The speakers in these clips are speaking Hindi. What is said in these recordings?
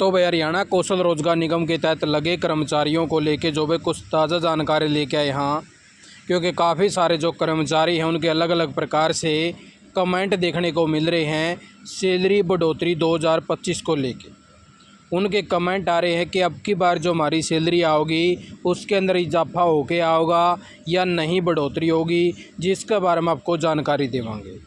तो भाई हरियाणा कौशल रोजगार निगम के तहत लगे कर्मचारियों को लेके जो भाई कुछ ताज़ा जानकारी लेके आए यहाँ, क्योंकि काफ़ी सारे जो कर्मचारी हैं उनके अलग अलग प्रकार से कमेंट देखने को मिल रहे हैं सैलरी बढ़ोतरी 2025 को लेके। उनके कमेंट आ रहे हैं कि अब की बार जो हमारी सैलरी आओगी उसके अंदर इजाफा होके आओगा या नहीं बढ़ोतरी होगी, जिसके बारे में आपको जानकारी देवांगे।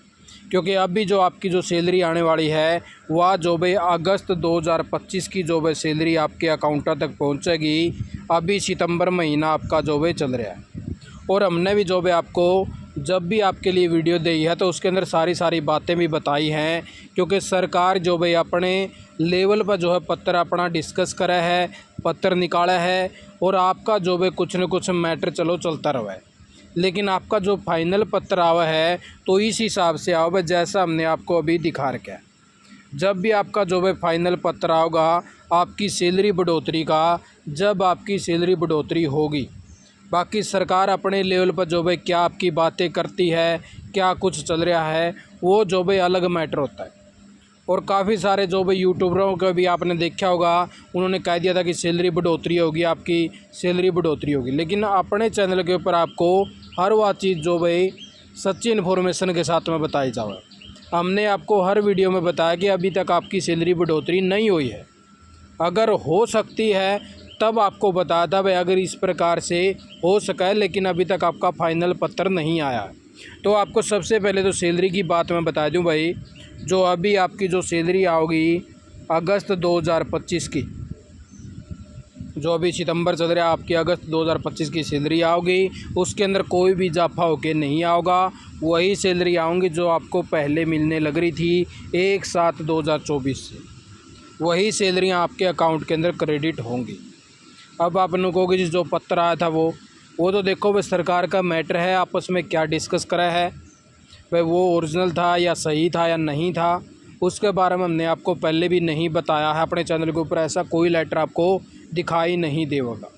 क्योंकि अभी जो आपकी जो सैलरी आने वाली है वह जो भाई अगस्त 2025 की जो भाई सैलरी आपके अकाउंटर तक पहुंचेगी। अभी सितंबर महीना आपका जो भाई चल रहा है और हमने भी जो भाई आपको जब भी आपके लिए वीडियो दी है तो उसके अंदर सारी बातें भी बताई हैं, क्योंकि सरकार जो भाई अपने लेवल पर जो है पत्र अपना डिस्कस करा है, पत्र निकाला है और आपका जो भाई कुछ न कुछ मैटर चलो चलता रहा है। लेकिन आपका जो फाइनल पत्र आवा है तो इस हिसाब से आओ जैसा हमने आपको अभी दिखा रखा है। जब भी आपका जो है फाइनल पत्र आओगा आपकी सैलरी बढ़ोतरी का, जब आपकी सैलरी बढ़ोतरी होगी, बाकी सरकार अपने लेवल पर जो भाई क्या आपकी बातें करती है, क्या कुछ चल रहा है, वो जो भाई अलग मैटर होता है। और काफ़ी सारे जो भाई यूट्यूबरों को भी आपने देखा होगा, उन्होंने कह दिया था कि सैलरी बढ़ोतरी होगी, आपकी सैलरी बढ़ोतरी होगी। लेकिन अपने चैनल के ऊपर आपको हर वह चीज़ जो भाई सच्ची इन्फॉर्मेशन के साथ में बताई जाए। हमने आपको हर वीडियो में बताया कि अभी तक आपकी सैलरी बढ़ोतरी नहीं हुई है, अगर हो सकती है तब आपको बताया था भाई अगर इस प्रकार से हो सका है, लेकिन अभी तक आपका फाइनल पत्र नहीं आया है। तो आपको सबसे पहले तो सैलरी की बात मैं बता दूं भाई, जो अभी आपकी जो सैलरी आओगी अगस्त 2025 की, जो अभी सितंबर चल रहा है, आपकी अगस्त 2025 की सैलरी आओगी, उसके अंदर कोई भी इजाफा होके नहीं आओगा। वही सैलरी आऊँगी जो आपको पहले मिलने लग रही थी 1/7/2024 से, वही सैलरियाँ आपके अकाउंट के अंदर क्रेडिट होंगी। अब आप लोगों को जो पत्र आया था वो तो देखो भाई सरकार का मैटर है, आपस में क्या डिस्कस करा है भाई, वो ओरिजिनल था या सही था या नहीं था, उसके बारे में हमने आपको पहले भी नहीं बताया है। अपने चैनल के ऊपर ऐसा कोई लेटर आपको दिखाई नहीं देगा।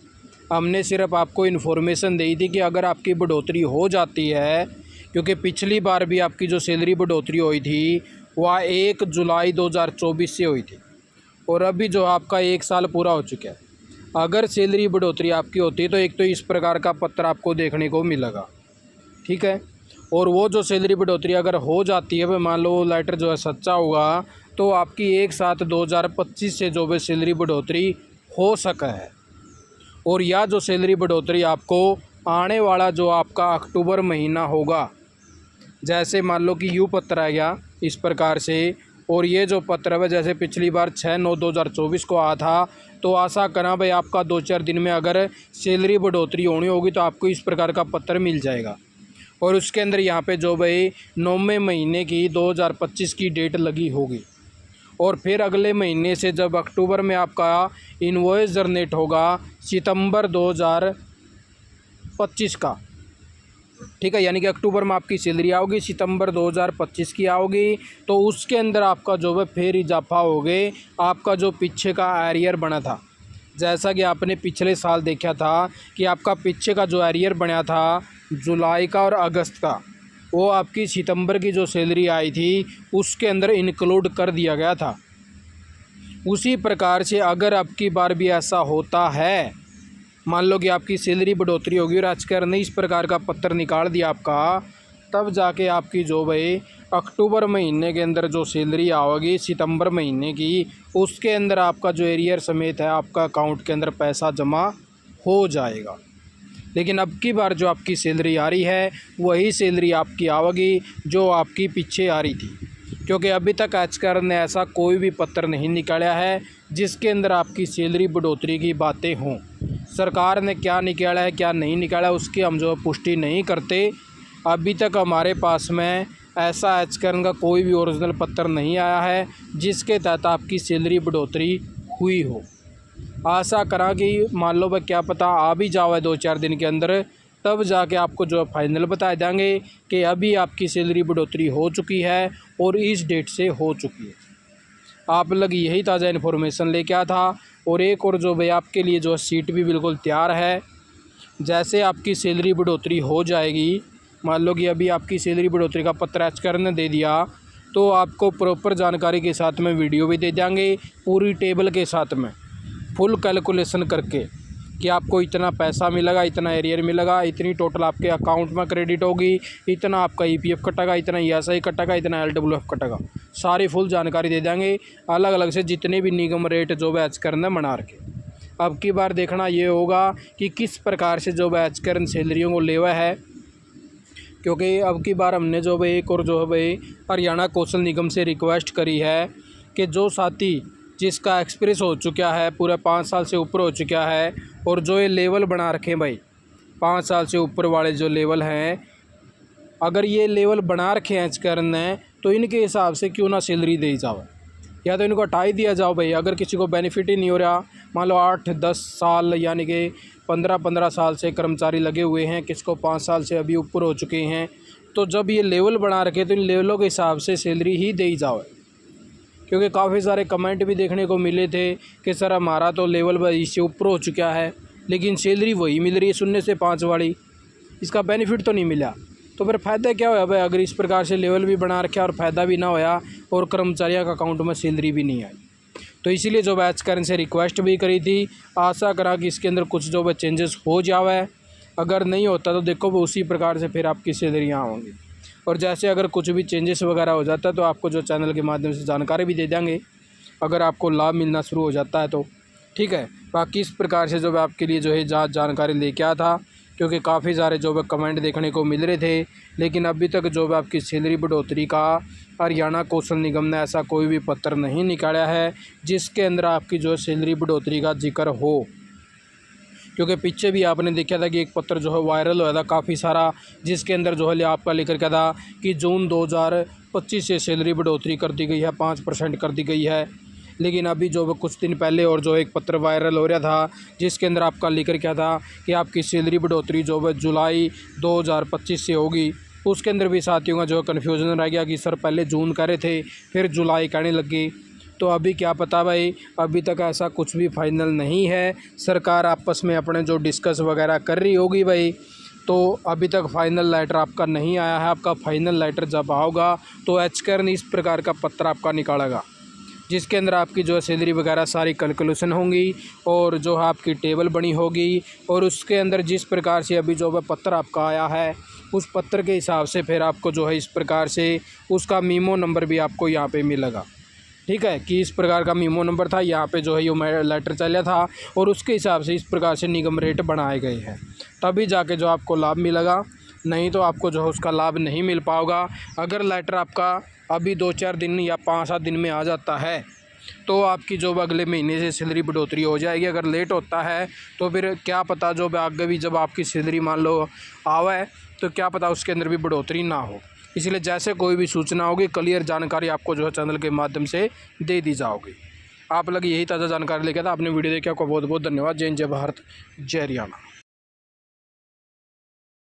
हमने सिर्फ आपको इन्फॉर्मेशन दी थी कि अगर आपकी बढ़ोतरी हो जाती है, क्योंकि पिछली बार भी आपकी जो सैलरी बढ़ोतरी हुई थी वह 1 जुलाई 2024 से हुई थी और अभी जो आपका 1 साल पूरा हो चुका है। अगर सैलरी बढ़ोतरी आपकी होती है तो एक तो इस प्रकार का पत्र आपको देखने को मिलेगा, ठीक है। और वो जो सैलरी बढ़ोतरी अगर हो जाती है, मान लो लेटर जो है सच्चा होगा, तो आपकी 1/7/2025 से जो भी सैलरी बढ़ोतरी हो सका है। और या जो सैलरी बढ़ोतरी आपको आने वाला जो आपका अक्टूबर महीना होगा, जैसे मान लो कि यू पत्र आ गया इस प्रकार से, और ये जो पत्र है जैसे पिछली बार 6/9/2024 को आया था, तो आशा करा भाई आपका 2-4 दिन में अगर सैलरी बढ़ोतरी होनी होगी तो आपको इस प्रकार का पत्र मिल जाएगा। और उसके अंदर यहाँ पे जो भाई 9वें महीने की 2025 की डेट लगी होगी। और फिर अगले महीने से जब अक्टूबर में आपका इनवॉइस जनरेट होगा सितंबर 2025 का, ठीक है, यानी कि अक्टूबर में आपकी सैलरी आओगी, सितंबर 2025 की आओगी, तो उसके अंदर आपका जो है फिर इजाफा हो गए। आपका जो पीछे का एरियर बना था, जैसा कि आपने पिछले साल देखा था कि आपका पीछे का जो एरियर बना था जुलाई का और अगस्त का, वो आपकी सितंबर की जो सैलरी आई थी उसके अंदर इंक्लूड कर दिया गया था। उसी प्रकार से अगर आपकी बार भी ऐसा होता है, मान लो कि आपकी सैलरी बढ़ोतरी होगी और आजकल ने इस प्रकार का पत्र निकाल दिया आपका, तब जाके आपकी जो भाई अक्टूबर महीने के अंदर जो सैलरी आओगी सितंबर महीने की, उसके अंदर आपका जो एरियर समेत है आपका अकाउंट के अंदर पैसा जमा हो जाएगा। लेकिन अब की बार जो आपकी सैलरी आ रही है वही सैलरी आपकी आवेगी जो आपकी पीछे आ रही थी, क्योंकि अभी तक आजकल ने ऐसा कोई भी पत्र नहीं निकाला है जिसके अंदर आपकी सैलरी बढ़ोतरी की बातें हों। सरकार ने क्या निकाला है क्या नहीं निकाला उसकी हम जो पुष्टि नहीं करते। अभी तक हमारे पास में ऐसा आजकल का कोई भी ओरिजिनल पत्र नहीं आया है जिसके तहत आपकी सैलरी बढ़ोतरी हुई हो। आशा करा कि मान लो भाई क्या पता आ भी जाओ 2-4 दिन के अंदर, तब जाके आपको जो फाइनल बता देंगे कि अभी आपकी सैलरी बढ़ोतरी हो चुकी है और इस डेट से हो चुकी है। आप लोग यही ताज़ा इन्फॉर्मेशन लेके आया था। और एक और जो भाई आपके लिए जो सीट भी बिल्कुल तैयार है। जैसे आपकी सैलरी बढ़ोतरी हो जाएगी, मान लो कि अभी आपकी सैलरी बढ़ोतरी का पत्र एचकर ने दे दिया, तो आपको प्रॉपर जानकारी के साथ में वीडियो भी दे देंगे, पूरी टेबल के साथ में फुल कैलकुलेशन करके कि आपको इतना पैसा मिलेगा, इतना एरियर मिलेगा, इतनी टोटल आपके अकाउंट में क्रेडिट होगी, इतना आपका ईपीएफ कटेगा, इतना ईएसआई कटेगा, इतना एलडब्ल्यूएफ कटेगा, सारी फुल जानकारी दे देंगे। अलग अलग से जितने भी निगम रेट जो बैच करना बना रखे। अब की बार देखना ये होगा कि किस प्रकार से जो बैच करन सैलरियों को लेवा है, क्योंकि अब की बार हमने जो भाई एक और जो है भाई हरियाणा कौशल निगम से रिक्वेस्ट करी है कि जो साथी जिसका एक्सपीरियंस हो चुका है, पूरे 5 साल से ऊपर हो चुका है, और जो ये लेवल बना रखे हैं भाई 5 साल से ऊपर वाले जो लेवल हैं, अगर ये लेवल बना रखे हैं एचकर्न ने, तो इनके हिसाब से क्यों ना सैलरी दी जाओ, या तो इनको हटा ही दिया जाओ भाई। अगर किसी को बेनिफिट ही नहीं हो रहा, मान लो 8-10 साल यानी कि 15-15 साल से कर्मचारी लगे हुए हैं, किसको 5 साल से अभी ऊपर हो चुके हैं, तो जब ये लेवल बना रखे तो इन लेवलों के हिसाब से सैलरी ही दी जाओ। क्योंकि काफ़ी सारे कमेंट भी देखने को मिले थे कि सर हमारा तो लेवल इससे ऊपर हो चुका है लेकिन सैलरी वही मिल रही है 0 से 5 वाली, इसका बेनिफिट तो नहीं मिला। तो फिर फ़ायदा क्या होया भाई, अगर इस प्रकार से लेवल भी बना रखा और फ़ायदा भी ना होया और कर्मचारियों का अकाउंट में सैलरी भी नहीं आई। तो इसीलिए जो बैच करने से रिक्वेस्ट भी करी थी, आशा करा कि इसके अंदर कुछ जो चेंजेस हो जावे। अगर नहीं होता तो देखो वो उसी प्रकार से फिर आपकी सैलरियाँ होंगी। और जैसे अगर कुछ भी चेंजेस वगैरह हो जाता है तो आपको जो चैनल के माध्यम से जानकारी भी दे देंगे, अगर आपको लाभ मिलना शुरू हो जाता है तो ठीक है। बाकी इस प्रकार से जो मैं आपके लिए जो है जानकारी लेके आया था, क्योंकि काफ़ी सारे जो कमेंट देखने को मिल रहे थे, लेकिन अभी तक जो आपकी सैलरी बढ़ोतरी का हरियाणा कौशल निगम ने ऐसा कोई भी पत्र नहीं निकाला है जिसके अंदर आपकी जो सैलरी बढ़ोतरी का जिक्र हो। क्योंकि पीछे भी आपने देखा था कि एक पत्र जो है वायरल हुआ था काफ़ी सारा, जिसके अंदर जो है आपका लेकर क्या था कि जून 2025 से सैलरी बढ़ोतरी कर दी गई है, 5% कर दी गई है। लेकिन अभी जो कुछ दिन पहले और जो एक पत्र वायरल हो रहा था जिसके अंदर आपका लेकर क्या था कि आपकी सैलरी बढ़ोतरी जो है जुलाई 2025 से होगी, उसके अंदर भी साथियों का जो कन्फ्यूजन रह गया कि सर पहले जून कह रहे थे फिर जुलाई कहने लग गई। तो अभी क्या पता भाई, अभी तक ऐसा कुछ भी फाइनल नहीं है। सरकार आपस में अपने जो डिस्कस वगैरह कर रही होगी भाई, तो अभी तक फाइनल लेटर आपका नहीं आया है। आपका फाइनल लेटर जब आओगा तो एचकर्न इस प्रकार का पत्र आपका निकालेगा जिसके अंदर आपकी जो सैलरी वगैरह सारी कैलकुलेशन होंगी और जो आपकी टेबल बनी होगी, और उसके अंदर जिस प्रकार से अभी जो पत्र आपका आया है उस पत्र के हिसाब से फिर आपको जो है इस प्रकार से उसका मीमो नंबर भी आपको यहाँ पे मिलेगा। ठीक है, कि इस प्रकार का मीमो नंबर था, यहाँ पे जो है ये लेटर चला था और उसके हिसाब से इस प्रकार से निगम रेट बनाए गए हैं, तभी जाके जो आपको लाभ मिलेगा, नहीं तो आपको जो है उसका लाभ नहीं मिल पाएगा। अगर लेटर आपका अभी 2-4 दिन या 5-7 दिन में आ जाता है तो आपकी जो अगले महीने से सैलरी बढ़ोतरी हो जाएगी। अगर लेट होता है तो फिर क्या पता जो आगे भी जब आपकी सैलरी मान लो आवे तो क्या पता उसके अंदर भी बढ़ोतरी ना हो। इसलिए जैसे कोई भी सूचना होगी क्लियर जानकारी आपको जो है चैनल के माध्यम से दे दी जाओगी। आप लोग यही ताज़ा जानकारी लेकर था। आपने वीडियो देखा, आपको बहुत बहुत धन्यवाद। जय हिंद, जय भारत, जय हरियाणा।